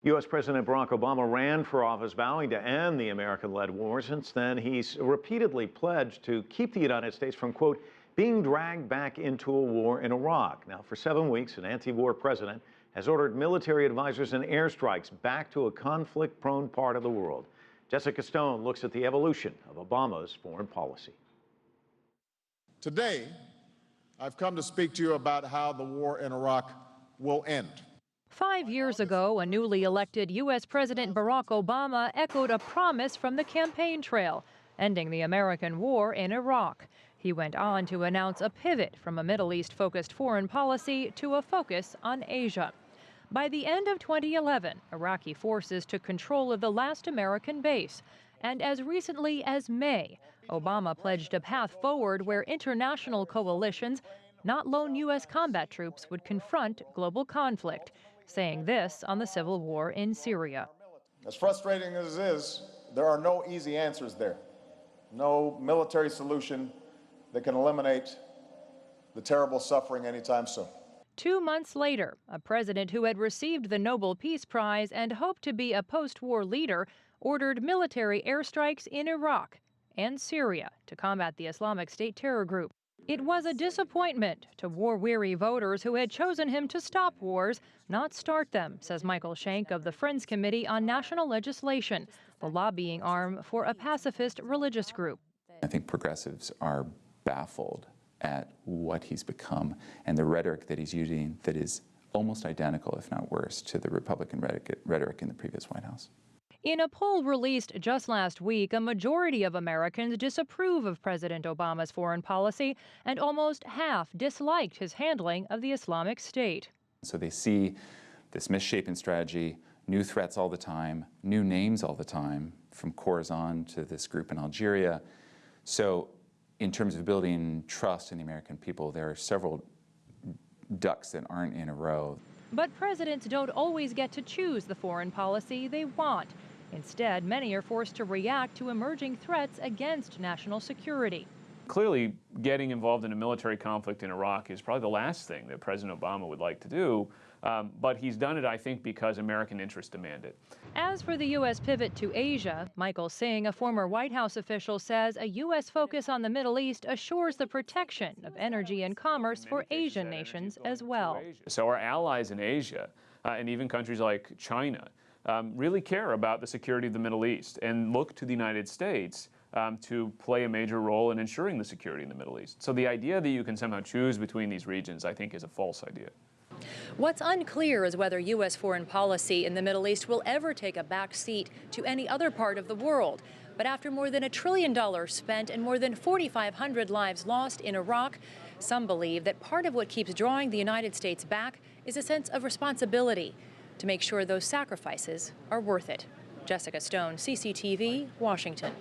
U.S. President Barack Obama ran for office vowing to end the American-led war. Since then, he's repeatedly pledged to keep the United States from, quote, being dragged back into a war in Iraq. Now, for 7 weeks, an anti-war president has ordered military advisors and airstrikes back to a conflict-prone part of the world. Jessica Stone looks at the evolution of Obama's foreign policy. Today, I've come to speak to you about how the war in Iraq will end. 5 years ago, a newly elected U.S. President Barack Obama echoed a promise from the campaign trail, ending the American war in Iraq. He went on to announce a pivot from a Middle East-focused foreign policy to a focus on Asia. By the end of 2011, Iraqi forces took control of the last American base. And as recently as May, Obama pledged a path forward where international coalitions, not lone U.S. combat troops, would confront global conflict, saying this on the civil war in Syria. As frustrating as it is, there are no easy answers there. No military solution that can eliminate the terrible suffering anytime soon. 2 months later, a president who had received the Nobel Peace Prize and hoped to be a post-war leader ordered military airstrikes in Iraq and Syria to combat the Islamic State terror group. It was a disappointment to war-weary voters who had chosen him to stop wars, not start them, says Michael Schenck of the Friends Committee on National Legislation, the lobbying arm for a pacifist religious group. I think progressives are baffled at what he's become and the rhetoric that he's using that is almost identical, if not worse, to the Republican rhetoric in the previous White House. In a poll released just last week, a majority of Americans disapprove of President Obama's foreign policy, and almost half disliked his handling of the Islamic State. So they see this misshapen strategy, new threats all the time, new names all the time, from Khorasan to this group in Algeria. So in terms of building trust in the American people, there are several ducks that aren't in a row. But presidents don't always get to choose the foreign policy they want. Instead, many are forced to react to emerging threats against national security. Clearly, getting involved in a military conflict in Iraq is probably the last thing that President Obama would like to do, but he's done it, I think, because American interests demand it. As for the U.S. pivot to Asia, Michael Singh, a former White House official, says a U.S. focus on the Middle East assures the protection of energy and commerce for Asian nations as well. So our allies in Asia, and even countries like China, really care about the security of the Middle East and look to the United States to play a major role in ensuring the security in the Middle East. So the idea that you can somehow choose between these regions, I think, is a false idea. What's unclear is whether U.S. foreign policy in the Middle East will ever take a back seat to any other part of the world. But after more than $1 trillion spent and more than 4,500 lives lost in Iraq, some believe that part of what keeps drawing the United States back is a sense of responsibility to make sure those sacrifices are worth it. Jessica Stone, CCTV, Washington.